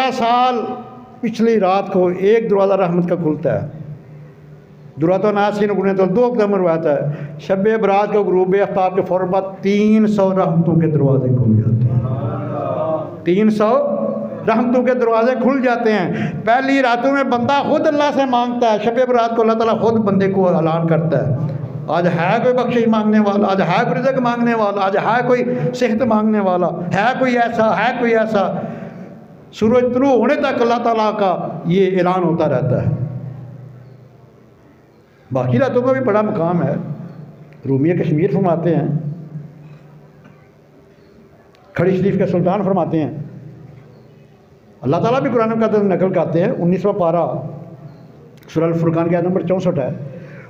15 साल पिछली रात को एक दरवाज़ा रहमत का खुलता है। दुरातो नासिन गुने तो 2 कदम मरवाता है। शब बरात को गुरूब आफ्ताब के फ़ौरन बाद 300 रहमतों के दरवाजे खुल जाते हैं। 300 रहमतों के दरवाजे खुल जाते हैं। पहली रातों में बंदा खुद अल्लाह से मांगता है। शब बरात को अल्लाह ताला खुद बंदे को ऐलान करता है, आज है कोई बख्शिश मांगने वाला, आज है कोई रिज़्क़ मांगने वाला, आज है कोई सेहत मांगने वाला, है कोई ऐसा, है कोई ऐसा। सूरज तुलू होने तक अल्लाह ताला का ये ऐलान होता रहता है। बाकी रातों का भी बड़ा मकाम है। रूमिया कश्मीर फरमाते हैं, खड़ी शरीफ के सुल्तान फरमाते हैं, अल्लाह ताला भी कुरान का नकल करते हैं। 19वां पारा सूरह अल फुरकान का नंबर 64 है।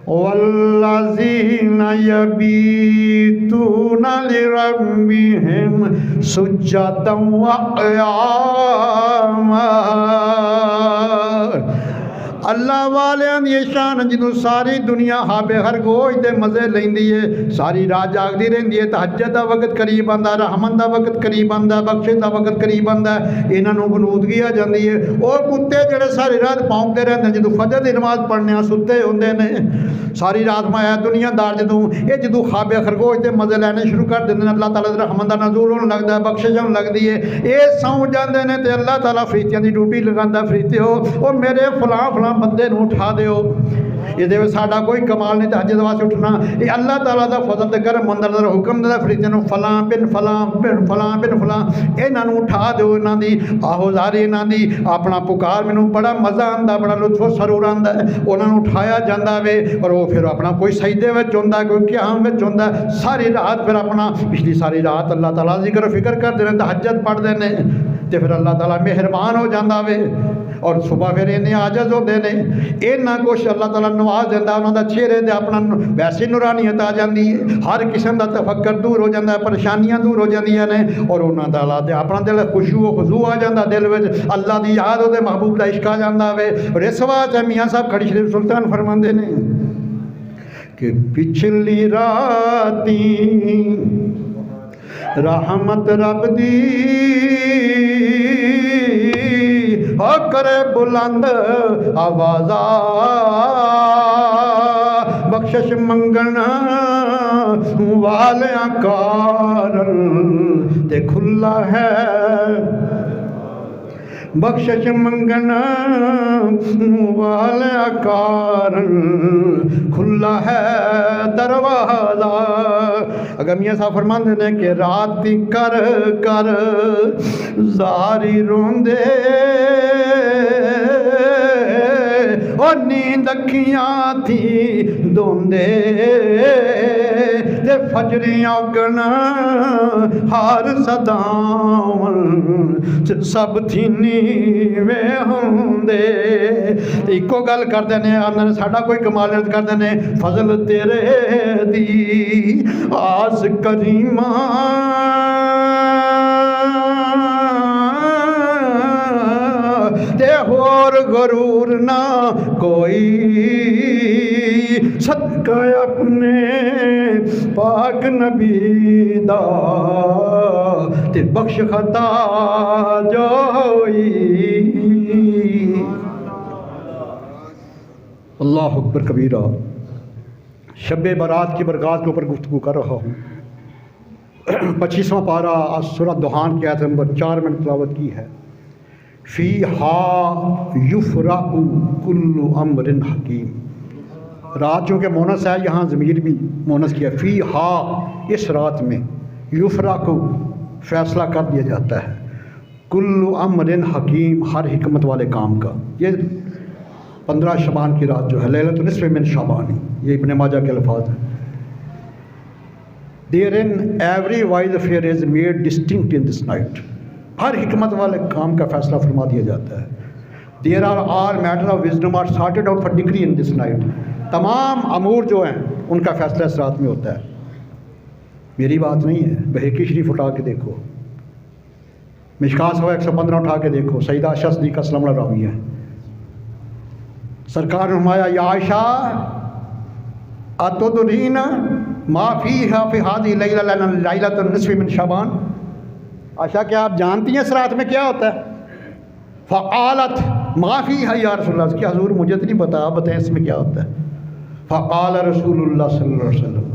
वल्लज़ीना यबीतूना लिरब्बिहिम सुज्जदन व क़ियामा। अल्लाह वालियां दी शान जिन्हों सारी दुनिया हाबे खरगोश दे मज़े लैंदी है, सारी रात जागदी रहिंदी है। तहज्जुद दा वक्त करीब आंदा, रहमत दा वक्त करीब आंदा, बख्शिश दा वक्त करीब आंदा, इन्हां नूं गनूदगी आ जांदी है। और कुत्ते जिहड़े सारी रात भौंकदे रहिंदे जदों फजर दी नमाज़ पढ़ने सुत्ते हुंदे ने, सारी रात माया दुनियादार जदों खाबे खरगोश दे मज़े लैने शुरू कर दिंदे ने, अल्लाह ताला दी रहमत दा नज़ूल होने लगदा है, बख्शिश होने लगदी है। ये सौ जांदे ने ते अल्लाह ताला फरिश्तियां दी ड्यूटी लगांदा, फरिश्ते हो ओ मेरे फलां फलां बंदे नूं उठा दिओ। ये साडा कोई कमाल नहीं तहज्जुद वास्ते उठना, ये अल्लाह ताला दा फजल ते करम मंदर दा हुक्म दा फरिश्तियां नूं फलां बिन फलां बिन फलां बिन फलां इन्हां नूं उठा दिओ। इन्हां दी आहोजारी, इन्हां दी अपना पुकार मैनूं बड़ा मज़ा आंदा, बड़ा लुत्फ सरूर आंदा है। उन्हां नूं उठाया जांदा वे और वो फिर अपना कोई सजदे विच हुंदा, कोई क़याम विच हुंदा, सारी रात फिर अपना पिछली सारी रात अल्लाह ताला ज़िक्र फिक्र करदे ने, तहज्जुद पढ़दे ने, ते फिर अल्लाह ताला मेहरबान हो जांदा वे। और सुबह फिर इन्ने आजज़ होंदे ने, इन्ना कुछ अल्लाह ताला नवाज दिंदा, उन्हां दा चेहरे ते अपना वैसी नूरानियत आ जांदी है, हर किस्म दा तफक्कर दूर हो जांदा है, परेशानियां दूर हो जांदियां ने, और उन्हां दा अल्लाह ते अपना दिल खुशू खुजू आ जांदा, दिल विच अल्लाह दी याद ओहदे महबूब दा इश्क आ जांदा वे। और इस वास्ते मियाँ साहब खड़ी शरीफ सुल्तान फरमांदे ने कि पिछली राती रहमत रब दी हो करे बुलंद आवाज़ा, बख्शिश मंगन वालियां कारण ते खुला है, बख्शिश मंगन वालियां कारण खुला है दरवाज़ा। अगर मियाँ साहब फरमाते ने कि रात कर कर जारी रोंदे और नींद अखियां थी दोंदे ते फजरियां उगन हार सदावन सब थी नीवे होंदे। इको गल करदे ने, आंदे साडा कोई कमाल नहीं करदे ने, फजल तेरे दी आस करीमा ते होर गरूर ना कोई, सदका अपने पाक नबी दा ते बख्श खता जोई। अल्लाह अकबर कबीरा। शब बारात की बरक़ात के ऊपर गुफ्तगू कर रहा हूँ। 25वां पारा सूरह दुहान की आयत नंबर 4 मैंने तिलावत की है। फ़ी हा युफ़राउ कुल्लु अम्रिन हकीम। रात चूँकि मोनस है, यहाँ ज़मीर भी मोनस किया। फ़ी हा, इस रात में, युफ़राउ फ़ैसला कर दिया जाता है, कुल्लु अम्रिन हकीम, हर हिकमत वाले काम का। ये 15 शबान की रात जो है, लैलतुन निस्फ़ मिन शाबान, ये इब्ने माजा के अल्फाज हैं। Therein every wise affair is made distinct in this night. हर हिकमत वाले काम का फैसला फरमा दिया जाता है। There are all matter of wisdom are sorted out for degree in this night. तमाम अमूर जो हैं उनका फैसला इस रात में होता है। मेरी बात नहीं है, बहकी शरीफ उठा के देखो, मिशकात सवा 115 उठा के देखो, सईदा आयशा सिद्दीक़ा सल्लल्लाहु अलैहि रावी है। सरकार ने फरमाया, या आयशा अतुदरीना मा फ़ीहा फ़ी हाज़िही लैलतुन निस्फ़ि मिन शाबान। आयशा, क्या आप जानती हैं इस रात में क्या होता है? फ़क़ालत माफ़ी है या रसूलल्लाह, कि हज़ूर मुझे तो नहीं पता, आप बताएं इसमें क्या होता है। फ़क़ाल रसूलुल्लाह सल्लल्लाहु अलैहि वसल्लम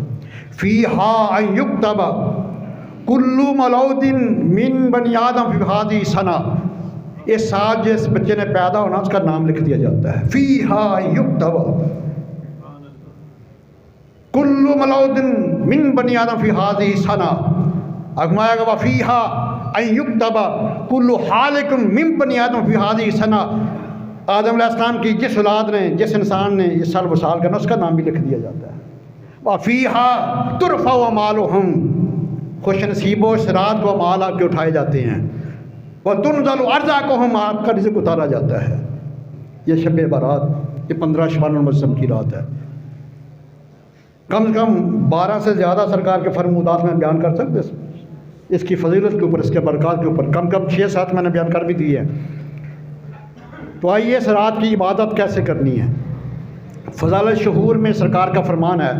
फ़ीहा अन युक्तब कुल्लु मलौदिन मिन बनी आदम फ़ी हाज़िही सना, इस साल जिस बच्चे ने पैदा होना उसका नाम लिख दिया जाता है। फ़ीहा अन युक्तब कुल्लु मलौदिन मिन बनी आदम फ़ी हाज़िही सना, अगमाया व फ़ीहा अन युक्तब कुल्लु हालिकुम मिन बनी आदम फ़ी हाज़िही सना, आदम अलैहिस्सलाम की जिस औलाद ने, जिस इंसान ने इस साल वसाल करना उसका नाम भी लिख दिया जाता है। व फ़ीहा तुरफ़अ अमालुहुम, खुश नसीबों इस रात को अमाल आपके उठाए जाते हैं। वह तुनज़लु अर्ज़ाक़ुहुम, आपका रिज़्क़ उतारा जाता है। ये शब बारात, ये 15 शअबान मुअज़्ज़म की रात है। कम से कम 12 से ज़्यादा सरकार के फरमूदात में बयान कर सकते इसकी फजीलत के ऊपर, इसके बरक़ात के ऊपर, कम 6-7 मैंने बयान कर भी दिए हैं। तो आइए इस रात की इबादत कैसे करनी है। फ़ज़ाइल शहूर में सरकार का फरमान है,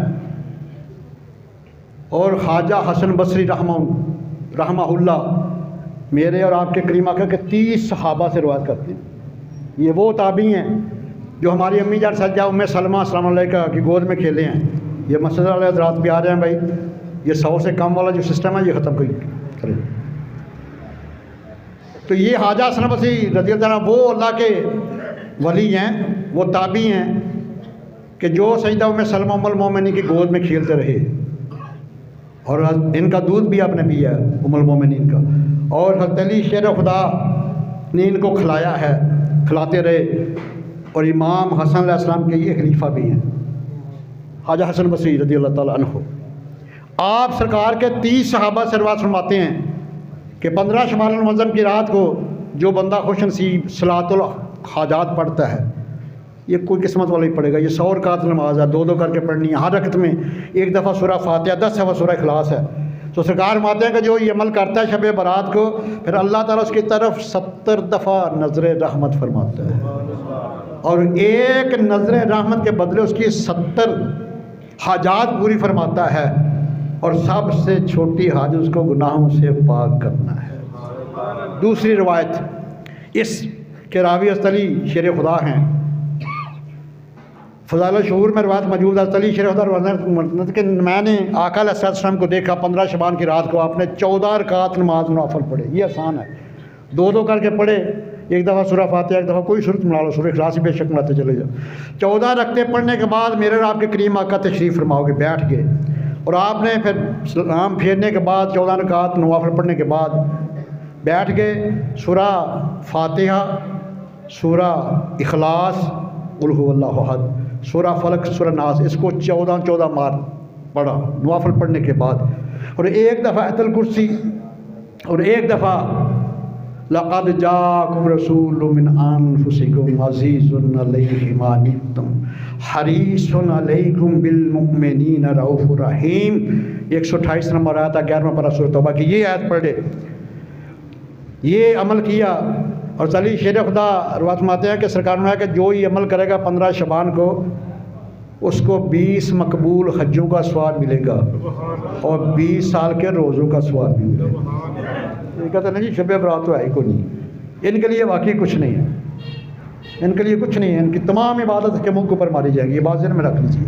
और ख्वाजा हसन बसरी रहमहुल्लाह मेरे और आपके करीम आका के 30 सहाबा से रिवायत करते हैं। ये वो ताबी हैं जो हमारी अम्मी जान सज्जा उम्मे सलमा अस्सलाम अलैका की गोद में खेले हैं। ये मसजिद वाले हज़रात भी आ रहे हैं भाई, ये 100 से कम वाला जो सिस्टम है ये ख़त्म करें। तो ये ख्वाजा हसन बसरी रज़ी अल्लाह अन्हु वो अल्लाह के वली हैं, वो ताबी हैं कि जो सजदा उम्मे सलमा उम्मुल मोमिनीन की गोद में खेलते रहे, और इनका दूध भी आपने पिया है उम्मुल मोमिनीन का, और हज़रत अली शेर खुदा ने इनको खिलाया है, खिलाते रहे। और इमाम हसन अलैहिस्सलाम के ये खलीफा भी हैं, ख्वाजा हसन बसरी रज़ी अल्लाह ताला अन्हु। आप सरकार के 30 सहाबा से रिवायत फरमाते हैं कि 15 शअबान मुअज़्ज़म की रात को जो बंदा खुश नसीब सलातुल हाजात पढ़ता है, ये कोई किस्मत वाला ही पड़ेगा। ये 100 रकात नमाज है, 2-2 करके पढ़नी है। हर रकत में एक दफ़ा सूरह फातिहा, 10 दफ़ा सूरह इखलास है। तो सरकार फरमाते हैं कि जो ये अमल करता है शब बारात को, फिर अल्लाह ताला उसकी तरफ 70 दफ़ा नज़र रहमत फरमाता है, और एक नज़र रहमत के बदले उसकी 70 हाजात पूरी फरमाता है, और सबसे छोटी हाजत उसको गुनाहों से पाक करना है। दूसरी रवायत इस के रावी हज़रत अली शेर खुदा हैं। फ़ज़ाइल शहूर में रवायत मौजूद है, अली शेर खुदा कि मैंने आका अलैहिस्सलाम को देखा 15 शअबान की रात को आपने 14 रकात नमाज नवाफिल पढ़े। ये आसान है, 2-2 करके पढ़े, एक दफ़ा सूरह फातिहा, एक दफ़ा कोई सूरत मिला लो, सूरह इखलास ही बेशक मिलाते चले जाओ। 14 रकते पढ़ने के बाद मेरे और आपके करीम आका तशरीफ़ फरमाओगे, बैठ गए, और आपने फिर सलाम फेरने के बाद 14 रकात नवाफिल पढ़ने के बाद बैठ गए, सूरह फातिहा, सूरह इखलास, कुल हुवल्लाहु अहद, सूरह फलक, सूरह नास, इसको 14 बार पढ़ा नवाफिल पढ़ने के बाद, और एक दफ़ा आयतुल कुर्सी, और एक दफ़ा लक़द जाअकुम रसूलुम मिन अनफुसिकुम अज़ीज़ुन अलैहि मा अनित्तुम हरीसुन अलैकुम बिल मुमिनीना रऊफ़ुर रहीम। 128 नंबर आयत 11वां पारा सूरह तौबा की ये आयत पढ़े, ये अमल किया। और अली शेर खुदा रवायत फरमाते हैं कि सरकार ने कि जो ये अमल करेगा 15 शअबान को, उसको 20 मकबूल हज्जों का स्वाब मिलेगा, और 20 साल के रोज़ों का स्वाब भी मिलेगा। ये कहते नहीं जी शब बरात तो है ही को नहीं, इनके लिए वाकई कुछ नहीं है, इनके लिए कुछ नहीं है, इनकी तमाम इबादत के मुँह के ऊपर मारी जाएगी। ये बात ज़हन में रख लीजिए।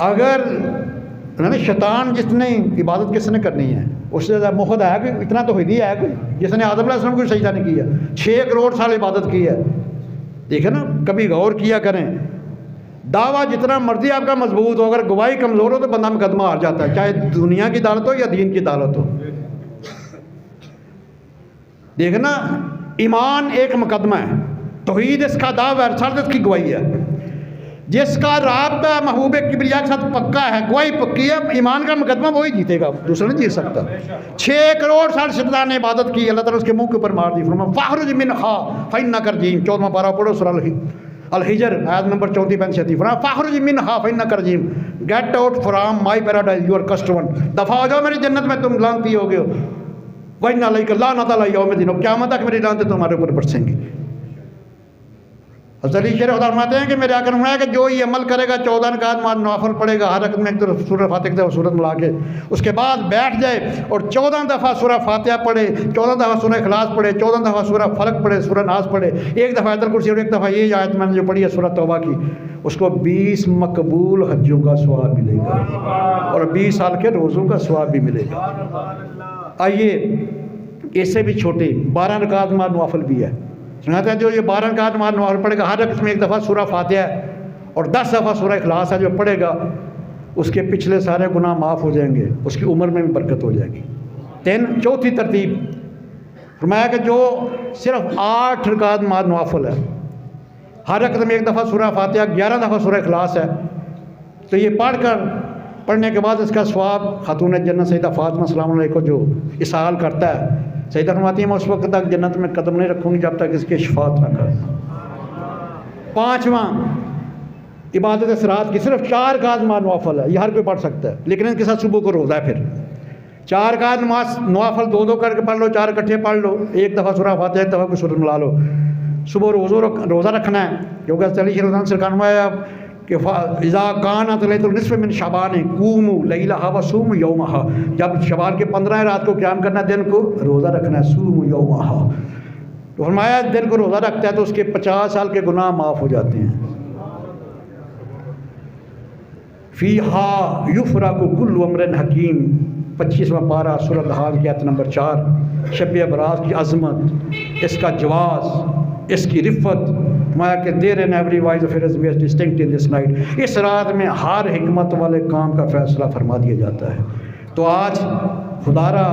अगर ना शैतान जिसने इबादत किसने करनी है, उससे ज़्यादा मुखद है कि इतना तो ही है कोई, जिसने आदम अलैहिस्सलाम को सजदा नहीं किया, 6 करोड़ साल इबादत की है। देखे ना, कभी गौर किया करें, दावा जितना मर्जी आपका मजबूत हो, अगर गवाही कमज़ोर हो तो बंदा मुकदमा हार जाता है, चाहे दुनिया की अदालत हो या दीन की अदालत हो। देखना, ईमान एक मुकदमा है, तौहीद इसका दावा है, रिसालत की गवाही है। जिसका राब्ता महबूब किबरिया के साथ पक्का है, गवाही पक्की है, ईमान का मुकदमा वही जीतेगा, दूसरा नहीं जीत सकता। 6 करोड़ साल शैतान ने इबादत की, अल्लाह ताला उसके मुंह के ऊपर मार दी। फरमाया फ़ख़रुज मिन्हा फ़इन्नका रजीम, 14वां पारा पढ़ो सूरह अल-हिजर आयत नंबर 34-35। फरमाया फ़ख़रुज मिन्हा फ़इन्नका रजीम, get out from my paradise your customer, दफ़ा हो जाओ मेरी जन्नत में, तुम लानती हो गए हो। वही ना लानत अलैहि यौम दिन, क़यामत तक मेरी लानतें तुम्हारे ऊपर बरसेंगी। अली शेर खुदा फरमाते हैं कि मेरे आकर फरमाया कि जो ये अमल करेगा 14 रकात नवाफिल पढ़ेगा, हर रकत में एक तरफ सूरह फातिहा की सूरत मिला के, उसके बाद बैठ जाए और 14 दफ़ा सूरह फातिहा पढ़े, 14 दफ़ा सूरह इखलास पढ़े, 14 दफ़ा सूरह फलक पढ़े, सूरह नास पढ़े, एक दफ़ा आयतुल कुर्सी और एक दफ़ा ये आयत मैंने जो पढ़ी है सूरह तौबा की, उसको 20 मकबूल हज्जों का सवाब मिलेगा और 20 साल के रोज़ों का सवाब भी मिलेगा। आइए इससे भी छोटे 12 रकात नवाफिल भी है। सुनाते हैं जो ये 12 रकात नवाफिल पढ़ेगा, हर रकत में एक दफ़ा सूरह फातिहा और 10 दफ़ा सूरह इखलास है जो पढ़ेगा, उसके पिछले सारे गुनाह माफ़ हो जाएंगे, उसकी उम्र में भी बरकत हो जाएगी। चौथी तरतीब फरमाया कि जो सिर्फ 8 रकात नवाफिल है, हर रकत में एक दफ़ा सूरह फातिहा, 11 दफ़ा सूरह इखलास है, तो ये पढ़ने के बाद इसका सवाब खातून जन्नत सैयदा फातिमा सलाम अलैहा को जो इसाल करता है, सैयदा फरमाती है मैं उस वक्त तक जन्नत में कदम नहीं रखूँगी जब तक इसकी शफात ना कर। 5वां इबादत सिरात की सिर्फ 4 रकात नवाफिल है, ये हर कोई पढ़ सकता है, लेकिन इनके साथ सुबह को रोज़ा है। फिर 4 रकात नवाफिल 2-2 करके पढ़ लो, 4 इकट्ठे पढ़ लो, एक दफ़ा सूरह फातिहा, एक दफ़ा कोई सूरत मिला लो। सुबह रोज़ा रखना है, क्योंकि चली शेर सरकार कि इज़ा कानत लैलतुल निस्फ़ मिन शबान कूमू लैलहा व सूमू यौमहा, जब शबान के 15 रात को क़याम करना, दिन को रोज़ा रखना है, सूमू यौमहा। तो फरमाया दिन को रोज़ा रखता है तो उसके 50 साल के गुनाह माफ़ हो जाते हैं। फ़ीहा युफ़रक़ु कुल्लु अम्रिन हकीम, 25वां पारा सूरह हाल की आयत नंबर 4। शब बरात की अज़मत, इसका जवाज़, इसकी रिफ़त, माया के there and every wise affairs best distinct in this night, इस रात में हर हिकमत वाले काम का फैसला फरमा दिया जाता है। तो आज खुदारा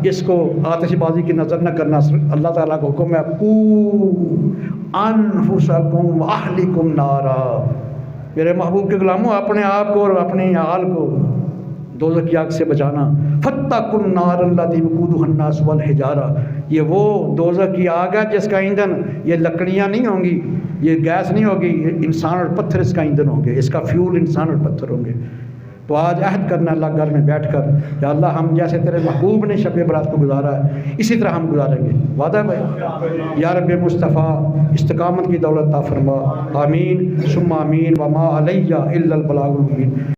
इसको आतिशबाजी की नज़र न करना, अल्लाह ताला का हुक्म है, कू अनफुसकुम व अहलिकुम नारा, मेरे महबूब के गुलामों अपने आप को और अपने आल को दोज़ख की आग से बचाना। फत्तकुन नार अल्लती वक़ूदुहा अन्नास वल हिजारा, ये वो दोज़ख की आग है जिसका ईंधन ये लकड़ियाँ नहीं होंगी, ये गैस नहीं होगी, ये इंसान और पत्थर इसका ईंधन होंगे, इसका फ्यूल इंसान और पत्थर होंगे। तो आज अहद करना अल्लाह घर में बैठ कर, या अल्लाह हम जैसे तेरे महबूब ने शब बरात को गुजारा है इसी तरह हम गुजारेंगे, वादा भाई। या रब मुस्तफ़ा इस्तकामत की दौलत ता फरमा, आमीन सुम्मा आमीन, वमा अलैया इल्लल बलागुल मुबीन।